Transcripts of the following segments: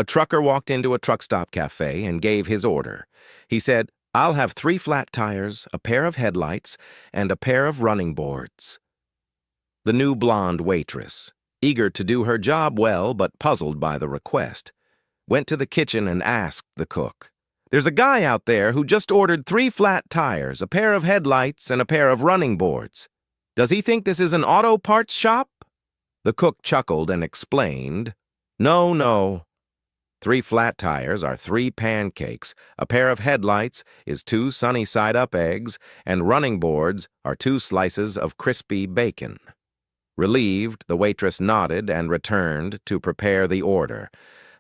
A trucker walked into a truck stop cafe and gave his order. He said, "I'll have 3 flat tires, a pair of headlights, and a pair of running boards." The new blonde waitress, eager to do her job well but puzzled by the request, went to the kitchen and asked the cook, "There's a guy out there who just ordered 3 flat tires, a pair of headlights, and a pair of running boards. Does he think this is an auto parts shop?" The cook chuckled and explained, "No, no. 3 flat tires are 3 pancakes, a pair of headlights is 2 sunny-side-up eggs, and running boards are 2 slices of crispy bacon." Relieved, the waitress nodded and returned to prepare the order.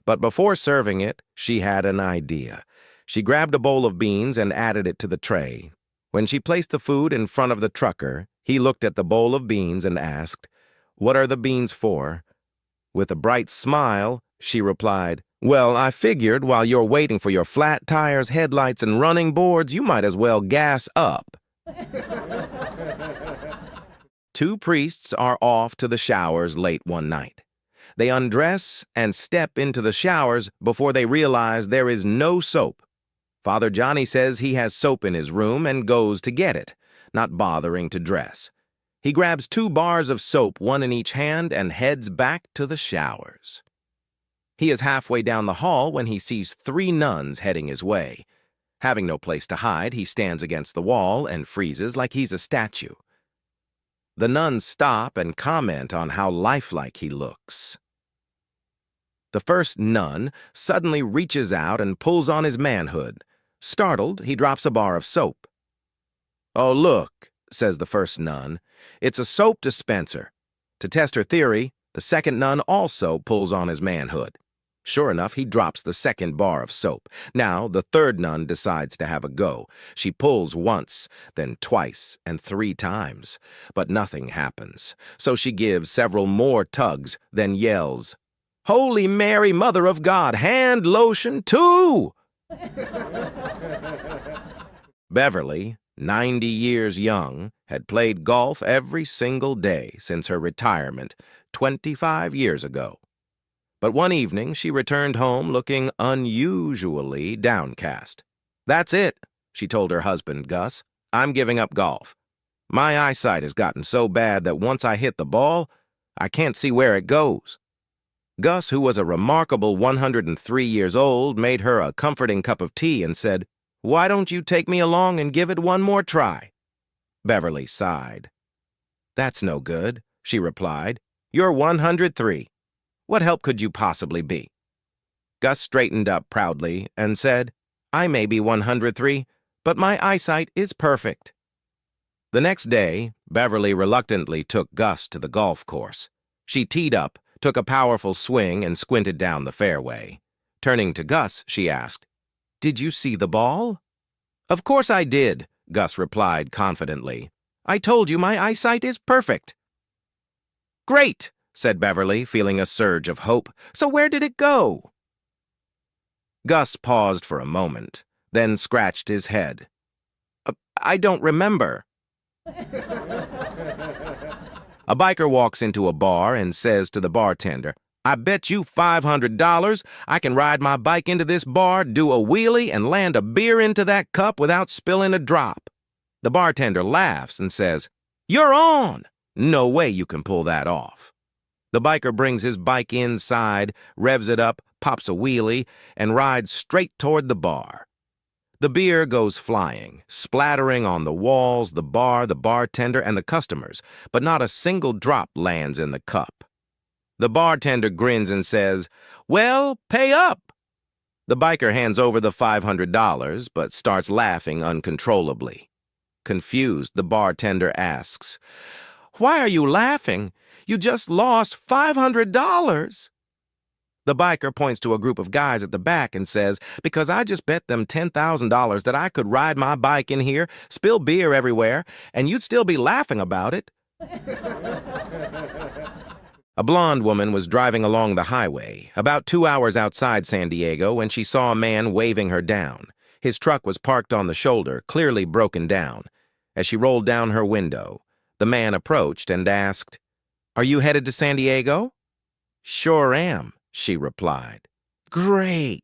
But before serving it, she had an idea. She grabbed a bowl of beans and added it to the tray. When she placed the food in front of the trucker, he looked at the bowl of beans and asked, "What are the beans for?" With a bright smile, she replied, "Well, I figured while you're waiting for your flat tires, headlights, and running boards, you might as well gas up." 2 priests are off to the showers late one night. They undress and step into the showers before they realize there is no soap. Father Johnny says he has soap in his room and goes to get it, not bothering to dress. He grabs 2 bars of soap, 1 in each hand, and heads back to the showers. He is halfway down the hall when he sees 3 nuns heading his way. Having no place to hide, he stands against the wall and freezes like he's a statue. The nuns stop and comment on how lifelike he looks. The first nun suddenly reaches out and pulls on his manhood. Startled, he drops a bar of soap. "Oh, look," says the first nun, "it's a soap dispenser." To test her theory, the second nun also pulls on his manhood. Sure enough, he drops the second bar of soap. Now, the third nun decides to have a go. She pulls once, then twice, and 3 times. But nothing happens. So she gives several more tugs, then yells, "Holy Mary, Mother of God, hand lotion too!" Beverly, 90 years young, had played golf every single day since her retirement 25 years ago. But one evening, she returned home looking unusually downcast. "That's it," she told her husband, Gus. "I'm giving up golf. My eyesight has gotten so bad that once I hit the ball, I can't see where it goes." Gus, who was a remarkable 103 years old, made her a comforting cup of tea and said, "Why don't you take me along and give it one more try?" Beverly sighed. "That's no good," she replied. "You're 103. What help could you possibly be?" Gus straightened up proudly and said, "I may be 103, but my eyesight is perfect." The next day, Beverly reluctantly took Gus to the golf course. She teed up, took a powerful swing, and squinted down the fairway. Turning to Gus, she asked, "Did you see the ball?" "Of course I did," Gus replied confidently. "I told you my eyesight is perfect." "Great," said Beverly, feeling a surge of hope. "So where did it go?" Gus paused for a moment, then scratched his head. "I don't remember." A biker walks into a bar and says to the bartender, "I bet you $500 I can ride my bike into this bar, do a wheelie, and land a beer into that cup without spilling a drop." The bartender laughs and says, "You're on! No way you can pull that off." The biker brings his bike inside, revs it up, pops a wheelie, and rides straight toward the bar. The beer goes flying, splattering on the walls, the bar, the bartender, and the customers, but not a single drop lands in the cup. The bartender grins and says, "Well, pay up." The biker hands over the $500, but starts laughing uncontrollably. Confused, the bartender asks, "Why are you laughing? You just lost $500. The biker points to a group of guys at the back and says, "Because I just bet them $10,000 that I could ride my bike in here, spill beer everywhere, and you'd still be laughing about it." A blonde woman was driving along the highway, about 2 hours outside San Diego, when she saw a man waving her down. His truck was parked on the shoulder, clearly broken down. As she rolled down her window, the man approached and asked, "Are you headed to San Diego?" "Sure am," she replied. Great.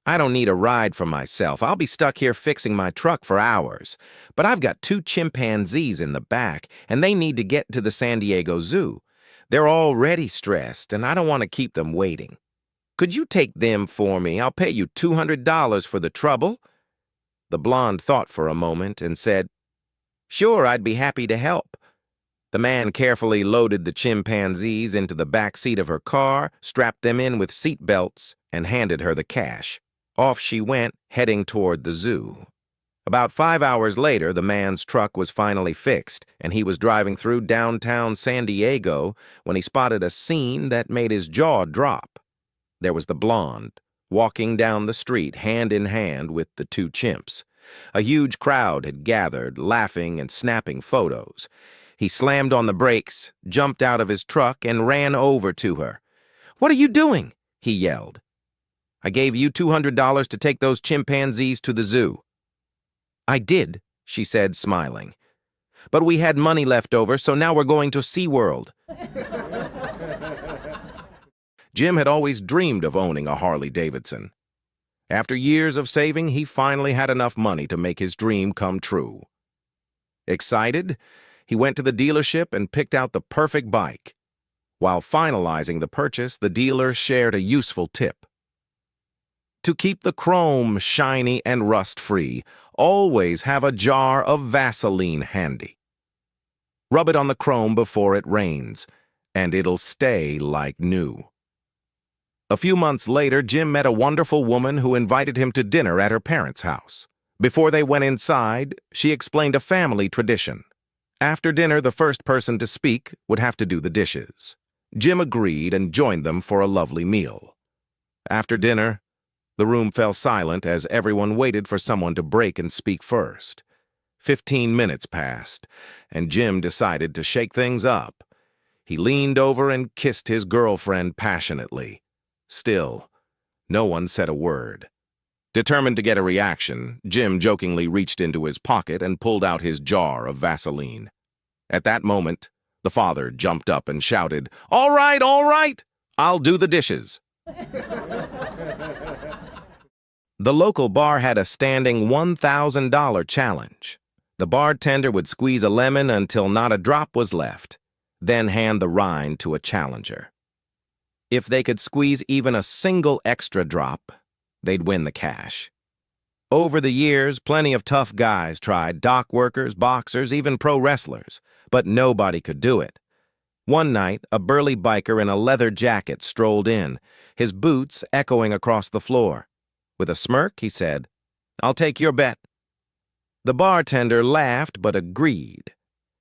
I don't need a ride for myself. I'll be stuck here fixing my truck for hours. But I've got 2 chimpanzees in the back, and they need to get to the San Diego Zoo. They're already stressed, and I don't want to keep them waiting. Could you take them for me? I'll pay you $200 for the trouble." The blonde thought for a moment and said, "Sure, I'd be happy to help." The man carefully loaded the chimpanzees into the back seat of her car, strapped them in with seat belts, and handed her the cash. Off she went, heading toward the zoo. About 5 hours later, the man's truck was finally fixed, and he was driving through downtown San Diego when he spotted a scene that made his jaw drop. There was the blonde, walking down the street hand in hand with the 2 chimps. A huge crowd had gathered, laughing and snapping photos. He slammed on the brakes, jumped out of his truck, and ran over to her. "What are you doing?" he yelled. "I gave you $200 to take those chimpanzees to the zoo." "I did," she said, smiling. "But we had money left over, so now we're going to SeaWorld." Jim had always dreamed of owning a Harley-Davidson. After years of saving, he finally had enough money to make his dream come true. Excited, he went to the dealership and picked out the perfect bike. While finalizing the purchase, the dealer shared a useful tip. To keep the chrome shiny and rust-free, always have a jar of Vaseline handy. Rub it on the chrome before it rains, and it'll stay like new. A few months later, Jim met a wonderful woman who invited him to dinner at her parents' house. Before they went inside, she explained a family tradition. After dinner, the first person to speak would have to do the dishes. Jim agreed and joined them for a lovely meal. After dinner, the room fell silent as everyone waited for someone to break and speak first. 15 minutes passed, and Jim decided to shake things up. He leaned over and kissed his girlfriend passionately. Still, no one said a word. Determined to get a reaction, Jim jokingly reached into his pocket and pulled out his jar of Vaseline. At that moment, the father jumped up and shouted, all right, I'll do the dishes." The local bar had a standing $1,000 challenge. The bartender would squeeze a lemon until not a drop was left, then hand the rind to a challenger. If they could squeeze even a single extra drop, they'd win the cash. Over the years, plenty of tough guys tried, dock workers, boxers, even pro wrestlers, but nobody could do it. One night, a burly biker in a leather jacket strolled in, his boots echoing across the floor. With a smirk, he said, "I'll take your bet." The bartender laughed but agreed.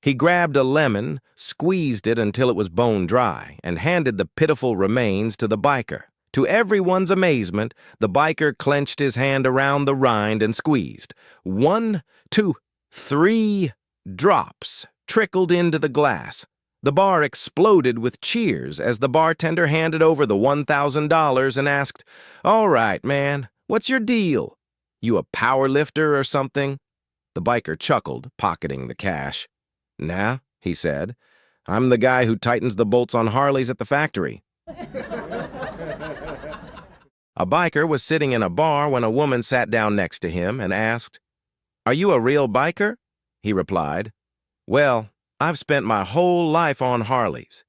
He grabbed a lemon, squeezed it until it was bone dry, and handed the pitiful remains to the biker. To everyone's amazement, the biker clenched his hand around the rind and squeezed. 1, 2, 3 drops trickled into the glass. The bar exploded with cheers as the bartender handed over the $1,000 and asked, "All right, man, what's your deal? You a power lifter or something?" The biker chuckled, pocketing the cash. "Nah," he said, "I'm the guy who tightens the bolts on Harleys at the factory." A biker was sitting in a bar when a woman sat down next to him and asked, "Are you a real biker?" He replied, "Well, I've spent my whole life on Harleys.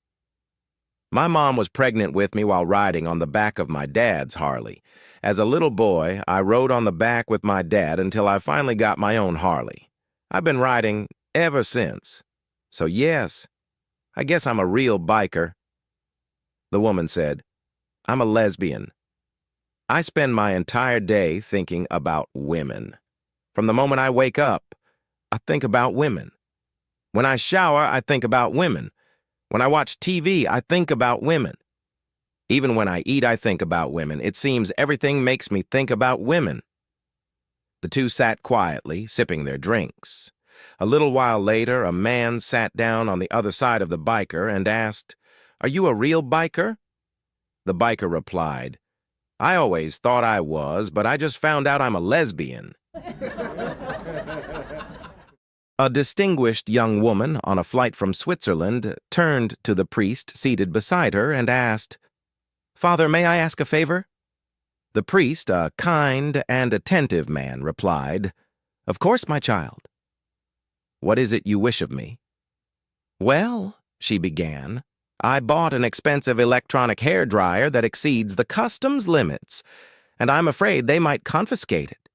My mom was pregnant with me while riding on the back of my dad's Harley. As a little boy, I rode on the back with my dad until I finally got my own Harley. I've been riding ever since. So yes, I guess I'm a real biker." The woman said, "I'm a lesbian. I spend my entire day thinking about women. From the moment I wake up, I think about women. When I shower, I think about women. When I watch TV, I think about women. Even when I eat, I think about women. It seems everything makes me think about women." The two sat quietly, sipping their drinks. A little while later, a man sat down on the other side of the biker and asked, "Are you a real biker?" The biker replied, "I always thought I was, but I just found out I'm a lesbian." A distinguished young woman on a flight from Switzerland turned to the priest seated beside her and asked, "Father, may I ask a favor?" The priest, a kind and attentive man, replied, "Of course, my child." "What is it you wish of me?" "Well," she began, "I bought an expensive electronic hair dryer that exceeds the customs limits, and I'm afraid they might confiscate it.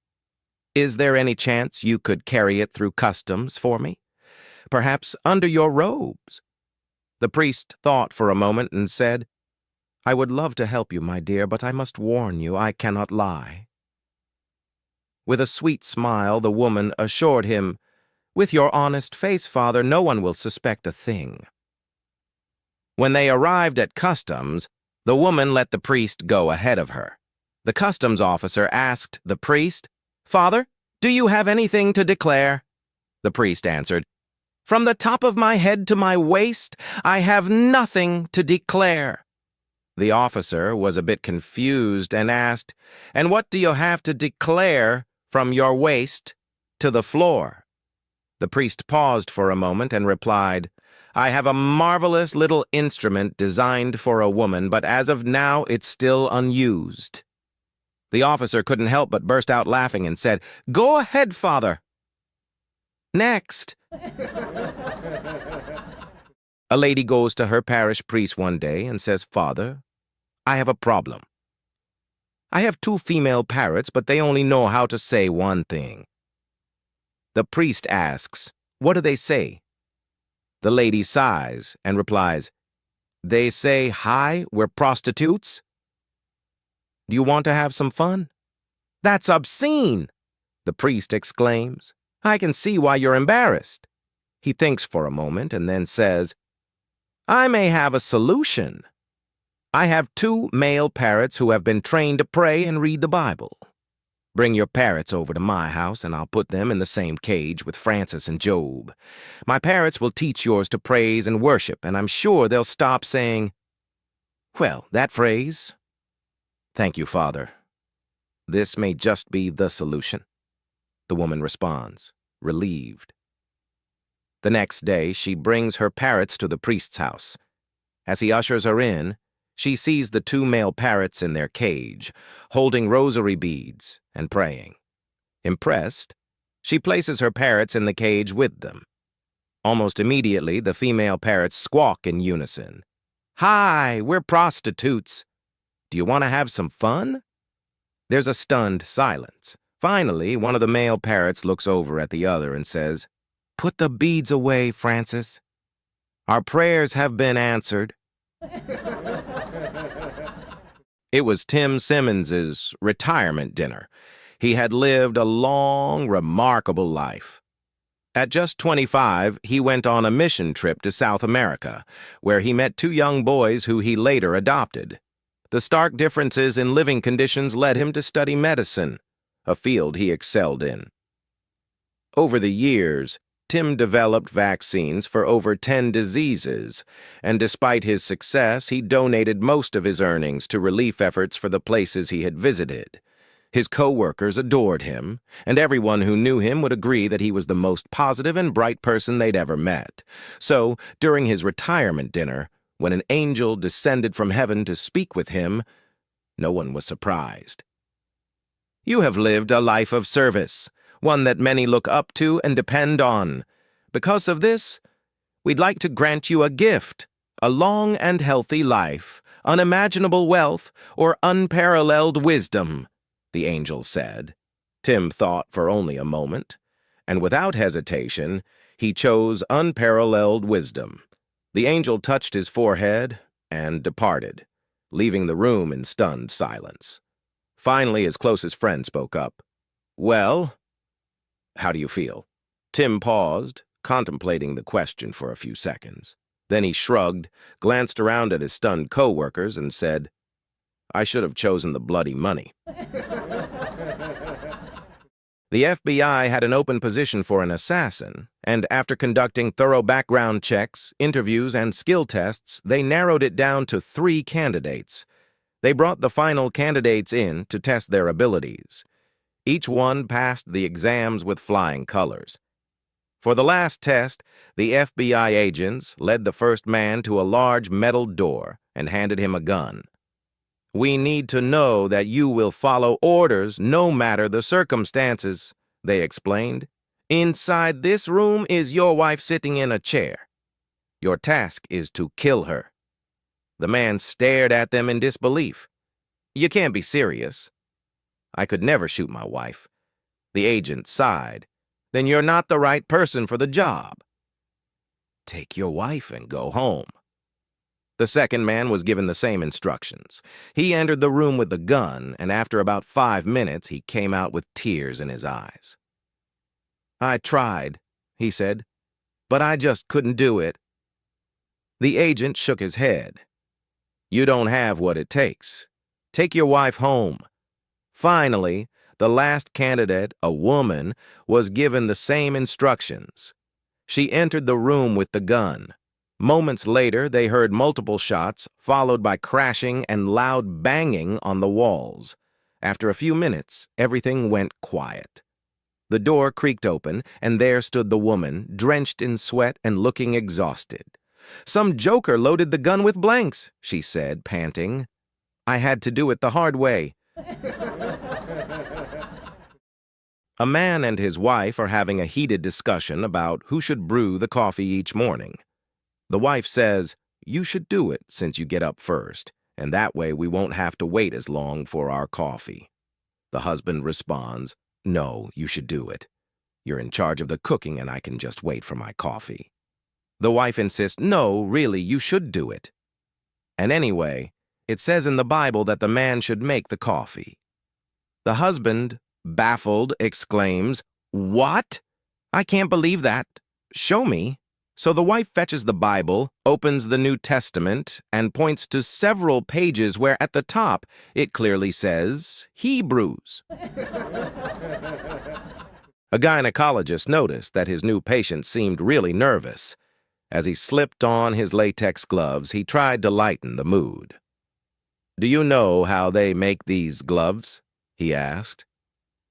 Is there any chance you could carry it through customs for me? Perhaps under your robes?" The priest thought for a moment and said, "I would love to help you, my dear, but I must warn you I cannot lie." With a sweet smile, the woman assured him, "With your honest face, father, no one will suspect a thing." When they arrived at customs, the woman let the priest go ahead of her. The customs officer asked the priest, "Father, do you have anything to declare?" The priest answered, "From the top of my head to my waist, I have nothing to declare." The officer was a bit confused and asked, "And what do you have to declare from your waist to the floor?" The priest paused for a moment and replied, "I have a marvelous little instrument designed for a woman, but as of now it's still unused." The officer couldn't help but burst out laughing and said, "Go ahead, father." Next. A lady goes to her parish priest one day and says, "Father, I have a problem. I have 2 female parrots, but they only know how to say one thing." The priest asks, "What do they say?" The lady sighs and replies, "They say, 'Hi, we're prostitutes.' Do you want to have some fun?" "That's obscene!" the priest exclaims. "I can see why you're embarrassed." He thinks for a moment and then says, "I may have a solution. I have 2 male parrots who have been trained to pray and read the Bible. Bring your parrots over to my house and I'll put them in the same cage with Francis and Job. My parrots will teach yours to praise and worship, and I'm sure they'll stop saying, 'Well, that phrase.' Thank you, Father. This may just be the solution." The woman responds, relieved. The next day, she brings her parrots to the priest's house. As he ushers her in, she sees the 2 male parrots in their cage, holding rosary beads and praying. Impressed, she places her parrots in the cage with them. Almost immediately, the female parrots squawk in unison. "Hi, we're prostitutes. Do you want to have some fun?" There's a stunned silence. Finally, one of the male parrots looks over at the other and says, "Put the beads away, Francis. Our prayers have been answered." It was Tim Simmons's retirement dinner. He had lived a long, remarkable life. At just 25, he went on a mission trip to South America, where he met 2 young boys who he later adopted. The stark differences in living conditions led him to study medicine, a field he excelled in. Over the years, Tim developed vaccines for over 10 diseases, and despite his success, he donated most of his earnings to relief efforts for the places he had visited. His co-workers adored him, and everyone who knew him would agree that he was the most positive and bright person they'd ever met. So, during his retirement dinner, when an angel descended from heaven to speak with him, no one was surprised. "You have lived a life of service, one that many look up to and depend on. Because of this, we'd like to grant you a gift, a long and healthy life, unimaginable wealth, or unparalleled wisdom," the angel said. Tim thought for only a moment, and without hesitation, he chose unparalleled wisdom. The angel touched his forehead and departed, leaving the room in stunned silence. Finally, his closest friend spoke up. "Well, how do you feel?" Tim paused, contemplating the question for a few seconds. Then he shrugged, glanced around at his stunned co-workers, and said, "I should have chosen the bloody money." The FBI had an open position for an assassin, and after conducting thorough background checks, interviews, and skill tests, they narrowed it down to 3 candidates. They brought the final candidates in to test their abilities. Each one passed the exams with flying colors. For the last test, the FBI agents led the first man to a large metal door and handed him a gun. We need to know that you will follow orders no matter the circumstances, they explained. Inside this room is your wife sitting in a chair. Your task is to kill her. The man stared at them in disbelief. You can't be serious. I could never shoot my wife. The agent sighed. Then you're not the right person for the job. Take your wife and go home. The second man was given the same instructions. He entered the room with the gun, and after about 5 minutes, he came out with tears in his eyes. I tried, he said, but I just couldn't do it. The agent shook his head. You don't have what it takes. Take your wife home. Finally, the last candidate, a woman, was given the same instructions. She entered the room with the gun. Moments later, they heard multiple shots, followed by crashing and loud banging on the walls. After a few minutes, everything went quiet. The door creaked open, and there stood the woman, drenched in sweat and looking exhausted. Some joker loaded the gun with blanks, she said, panting. I had to do it the hard way. A man and his wife are having a heated discussion about who should brew the coffee each morning. The wife says, you should do it since you get up first, and that way we won't have to wait as long for our coffee. The husband responds, no, you should do it. You're in charge of the cooking and I can just wait for my coffee. The wife insists, no, really, you should do it. And anyway, it says in the Bible that the man should make the coffee. The husband, baffled, exclaims, what? I can't believe that. Show me. So the wife fetches the Bible, opens the New Testament, and points to several pages where at the top it clearly says, Hebrews. A gynecologist noticed that his new patient seemed really nervous. As he slipped on his latex gloves, he tried to lighten the mood. Do you know how they make these gloves? He asked.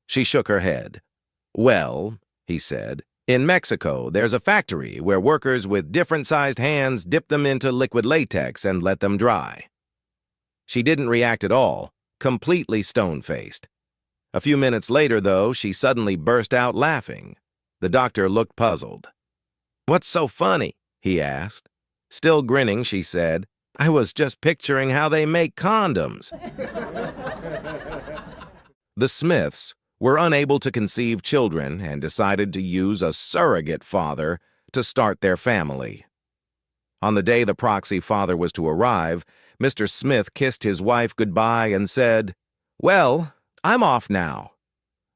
She shook her head. Well, he said, in Mexico, there's a factory where workers with different-sized hands dip them into liquid latex and let them dry. She didn't react at all, completely stone-faced. A few minutes later, though, she suddenly burst out laughing. The doctor looked puzzled. What's so funny? He asked. Still grinning, she said, I was just picturing how they make condoms. The Smiths were unable to conceive children and decided to use a surrogate father to start their family. On the day the proxy father was to arrive, Mr. Smith kissed his wife goodbye and said, Well, I'm off now.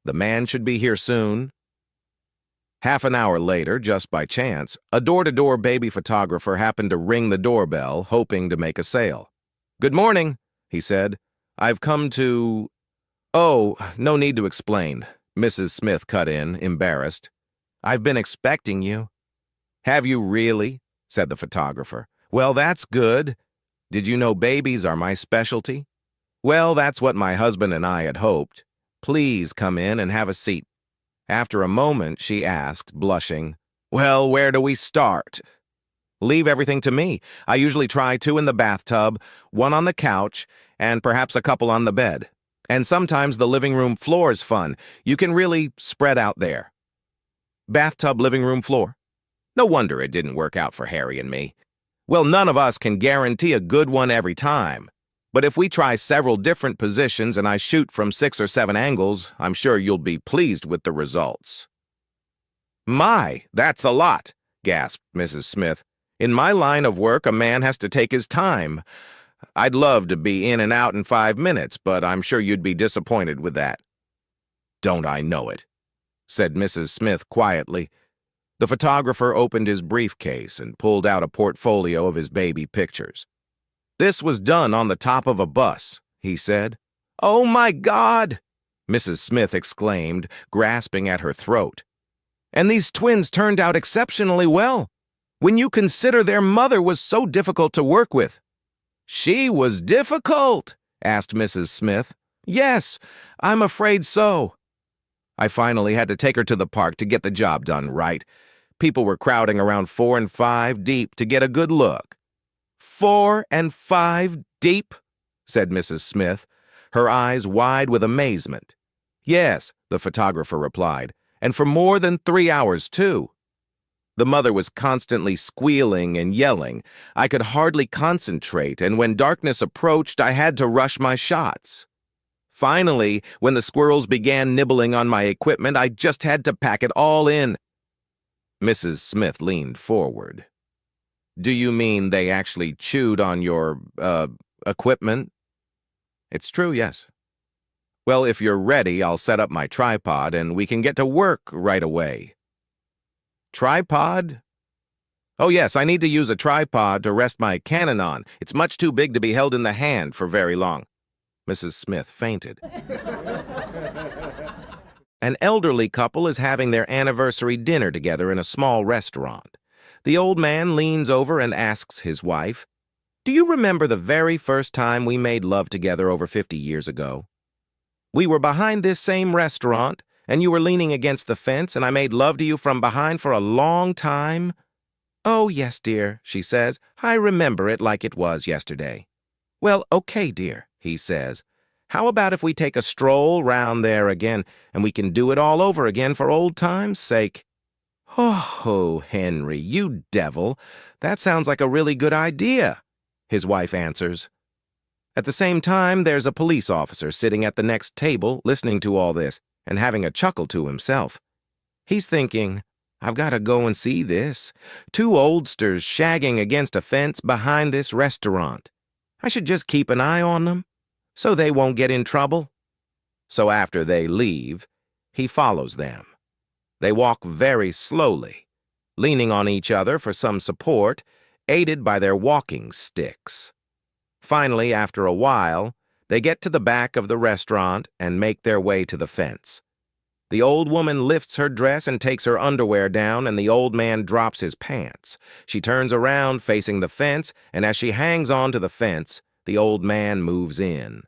The man should be here soon. Half an hour later, just by chance, a door-to-door baby photographer happened to ring the doorbell, hoping to make a sale. Good morning, he said. I've come to... Oh, no need to explain, Mrs. Smith cut in, embarrassed. I've been expecting you. Have you really? Said the photographer. Well, that's good. Did you know babies are my specialty? Well, that's what my husband and I had hoped. Please come in and have a seat. After a moment, she asked, blushing, Well, where do we start? Leave everything to me. I usually try 2 in the bathtub, 1 on the couch, and perhaps a couple on the bed. And sometimes the living room floor is fun. You can really spread out there. Bathtub living room floor? No wonder it didn't work out for Harry and me. Well, none of us can guarantee a good one every time. But if we try several different positions and I shoot from 6 or 7 angles, I'm sure you'll be pleased with the results. My, that's a lot, gasped Mrs. Smith. In my line of work, a man has to take his time. I'd love to be in and out in 5 minutes, but I'm sure you'd be disappointed with that. Don't I know it, said Mrs. Smith quietly. The photographer opened his briefcase and pulled out a portfolio of his baby pictures. This was done on the top of a bus, he said. Oh, my God, Mrs. Smith exclaimed, grasping at her throat. And these twins turned out exceptionally well, when you consider their mother was so difficult to work with. She was difficult? Asked Mrs. Smith. Yes, I'm afraid so. I finally had to take her to the park to get the job done right. People were crowding around 4 and 5 deep to get a good look. 4 and 5 deep? said Mrs. Smith, her eyes wide with amazement. Yes, the photographer replied, and for more than 3 hours, too. The mother was constantly squealing and yelling. I could hardly concentrate, and when darkness approached, I had to rush my shots. Finally, when the squirrels began nibbling on my equipment, I just had to pack it all in. Mrs. Smith leaned forward. Do you mean they actually chewed on your, equipment? It's true, yes. Well, if you're ready, I'll set up my tripod and we can get to work right away. Tripod? Oh, yes, I need to use a tripod to rest my cannon on. It's much too big to be held in the hand for very long. Mrs. Smith fainted. An elderly couple is having their anniversary dinner together in a small restaurant. The old man leans over and asks his wife, "Do you remember the very first time we made love together over 50 years ago? We were behind this same restaurant, and you were leaning against the fence, and I made love to you from behind for a long time?" "Oh, yes, dear," she says. "I remember it like it was yesterday." "Well, okay, dear," he says. "How about if we take a stroll round there again, and we can do it all over again for old time's sake?" "Oh, Henry, you devil, that sounds like a really good idea," his wife answers. At the same time, there's a police officer sitting at the next table listening to all this and having a chuckle to himself. He's thinking, I've got to go and see this. 2 oldsters shagging against a fence behind this restaurant. I should just keep an eye on them so they won't get in trouble. So after they leave, he follows them. They walk very slowly, leaning on each other for some support, aided by their walking sticks. Finally, after a while, they get to the back of the restaurant and make their way to the fence. The old woman lifts her dress and takes her underwear down, and the old man drops his pants. She turns around facing the fence, and as she hangs on to the fence, the old man moves in.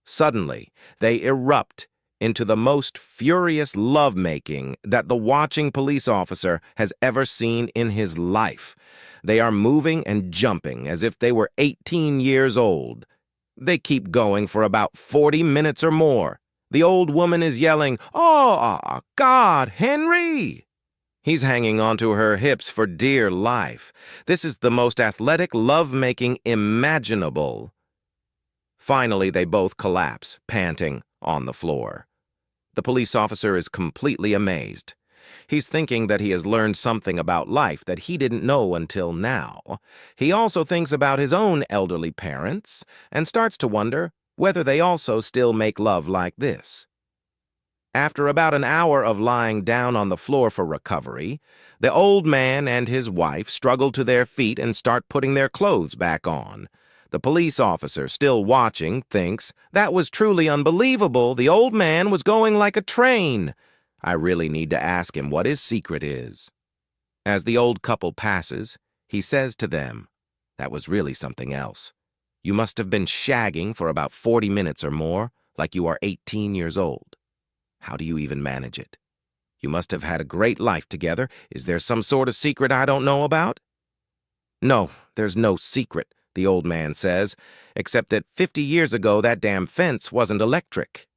Suddenly, they erupt into the most furious lovemaking that the watching police officer has ever seen in his life. They are moving and jumping as if they were 18 years old. They keep going for about 40 minutes or more. The old woman is yelling, "Oh, God, Henry!" He's hanging onto her hips for dear life. This is the most athletic lovemaking imaginable. Finally, they both collapse, panting, on the floor. The police officer is completely amazed. He's thinking that he has learned something about life that he didn't know until now. He also thinks about his own elderly parents and starts to wonder whether they also still make love like this. After about an hour of lying down on the floor for recovery, the old man and his wife struggle to their feet and start putting their clothes back on. The police officer, still watching, thinks, that was truly unbelievable. The old man was going like a train. I really need to ask him what his secret is. As the old couple passes, he says to them, that was really something else. You must have been shagging for about 40 minutes or more, like you are 18 years old. How do you even manage it? You must have had a great life together. Is there some sort of secret I don't know about? No, there's no secret, the old man says, except that 50 years ago that damn fence wasn't electric.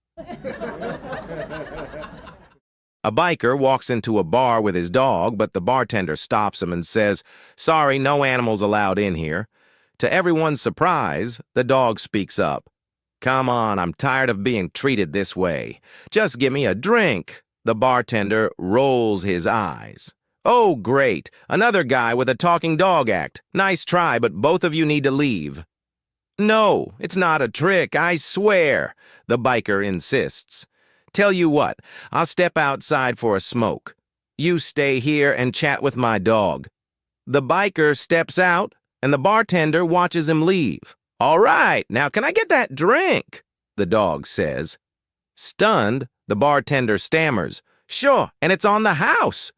A biker walks into a bar with his dog, but the bartender stops him and says, "Sorry, no animals allowed in here." To everyone's surprise, the dog speaks up. "Come on, I'm tired of being treated this way. Just give me a drink." The bartender rolls his eyes. "Oh, great, another guy with a talking dog act. Nice try, but both of you need to leave." "No, it's not a trick, I swear," the biker insists. "Tell you what, I'll step outside for a smoke. You stay here and chat with my dog." The biker steps out, and the bartender watches him leave. "All right, now can I get that drink?" the dog says. Stunned, the bartender stammers, "Sure, and it's on the house.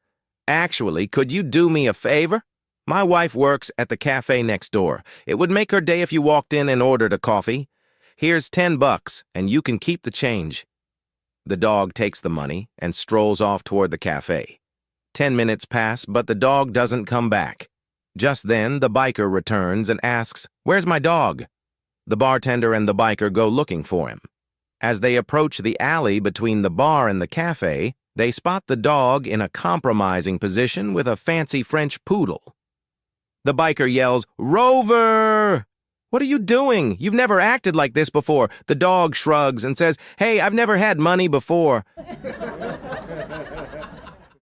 Actually, could you do me a favor? My wife works at the cafe next door. It would make her day if you walked in and ordered a coffee. Here's $10, and you can keep the change." The dog takes the money and strolls off toward the cafe. 10 minutes pass, but the dog doesn't come back. Just then, the biker returns and asks, "Where's my dog?" The bartender and the biker go looking for him. As they approach the alley between the bar and the cafe, they spot the dog in a compromising position with a fancy French poodle. The biker yells, "Rover! What are you doing? You've never acted like this before." The dog shrugs and says, "Hey, I've never had money before."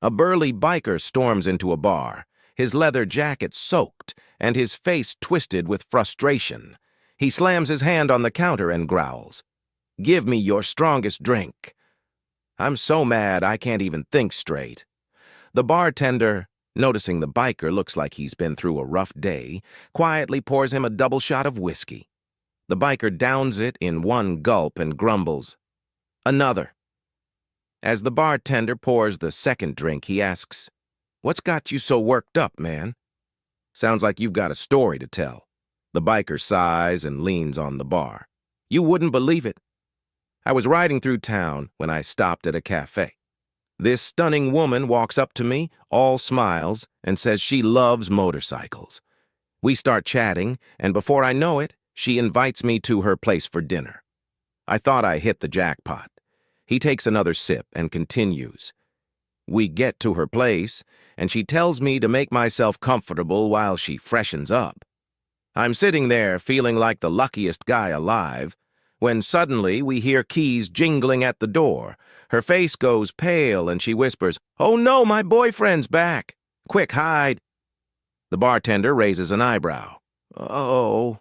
A burly biker storms into a bar, his leather jacket soaked and his face twisted with frustration. He slams his hand on the counter and growls, "Give me your strongest drink." I'm so mad I can't even think straight. The bartender, noticing the biker looks like he's been through a rough day, quietly pours him a double shot of whiskey. The biker downs it in one gulp and grumbles, "Another." As the bartender pours the second drink, he asks, "What's got you so worked up, man? Sounds like you've got a story to tell." The biker sighs and leans on the bar. "You wouldn't believe it. I was riding through town when I stopped at a cafe. This stunning woman walks up to me, all smiles, and says she loves motorcycles. We start chatting, and before I know it, she invites me to her place for dinner. I thought I hit the jackpot." He takes another sip and continues. "We get to her place, and she tells me to make myself comfortable while she freshens up. I'm sitting there feeling like the luckiest guy alive, when suddenly we hear keys jingling at the door. Her face goes pale and she whispers, 'Oh no, my boyfriend's back. Quick, hide.' The bartender raises an eyebrow. 'Oh.'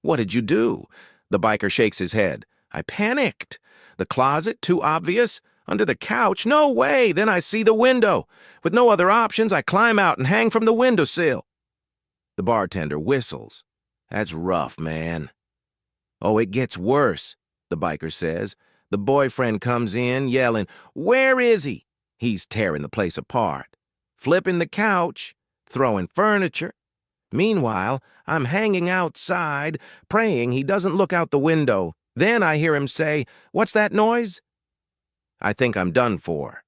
'What did you do?' The biker shakes his head. 'I panicked. The closet, too obvious. Under the couch, no way. Then I see the window. With no other options, I climb out and hang from the windowsill.' The bartender whistles. 'That's rough, man.' 'Oh, it gets worse,' the biker says. 'The boyfriend comes in, yelling, "Where is he?" He's tearing the place apart, flipping the couch, throwing furniture. Meanwhile, I'm hanging outside, praying he doesn't look out the window. Then I hear him say, "What's that noise?" I think I'm done for.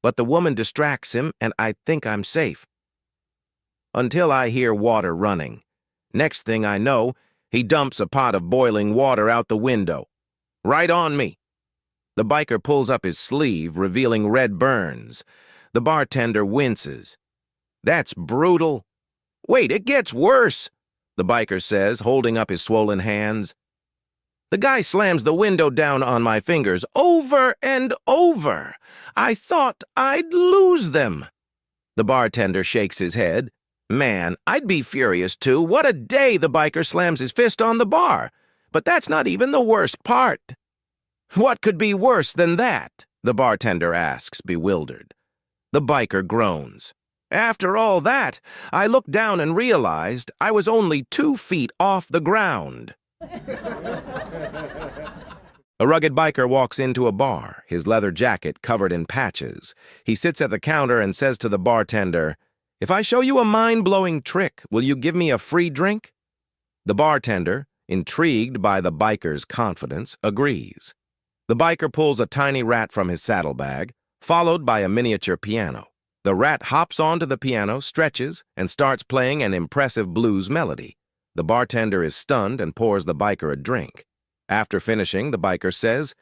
But the woman distracts him, and I think I'm safe. Until I hear water running. Next thing I know, he dumps a pot of boiling water out the window. Right on me. The biker pulls up his sleeve, revealing red burns. The bartender winces. 'That's brutal.' 'Wait, it gets worse,' the biker says, holding up his swollen hands. 'The guy slams the window down on my fingers over and over. I thought I'd lose them.' The bartender shakes his head. 'Man, I'd be furious too. What a day!' The biker slams his fist on the bar. 'But that's not even the worst part.' 'What could be worse than that?' the bartender asks, bewildered. The biker groans. 'After all that, I looked down and realized I was only 2 feet off the ground.' A rugged biker walks into a bar, his leather jacket covered in patches. He sits at the counter and says to the bartender, 'If I show you a mind-blowing trick, will you give me a free drink?' The bartender, intrigued by the biker's confidence, agrees. The biker pulls a tiny rat from his saddlebag, followed by a miniature piano. The rat hops onto the piano, stretches, and starts playing an impressive blues melody. The bartender is stunned and pours the biker a drink. After finishing, the biker says,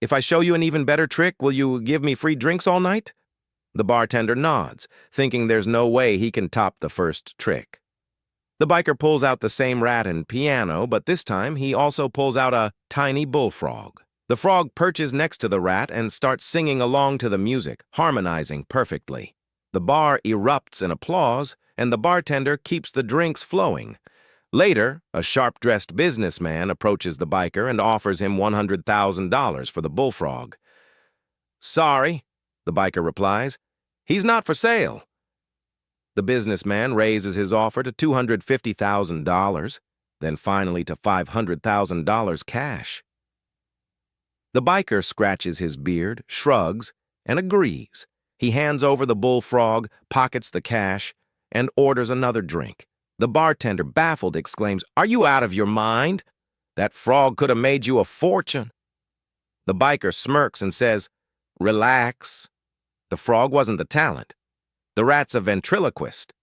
'If I show you an even better trick, will you give me free drinks all night?' The bartender nods, thinking there's no way he can top the first trick. The biker pulls out the same rat and piano, but this time he also pulls out a tiny bullfrog. The frog perches next to the rat and starts singing along to the music, harmonizing perfectly. The bar erupts in applause, and the bartender keeps the drinks flowing. Later, a sharp-dressed businessman approaches the biker and offers him $100,000 for the bullfrog. "Sorry," the biker replies. "He's not for sale." The businessman raises his offer to $250,000, then finally to $500,000 cash. The biker scratches his beard, shrugs, and agrees. He hands over the bullfrog, pockets the cash, and orders another drink. The bartender, baffled, exclaims, "Are you out of your mind? That frog could have made you a fortune." The biker smirks and says, "Relax. The frog wasn't the talent. The rat's a ventriloquist."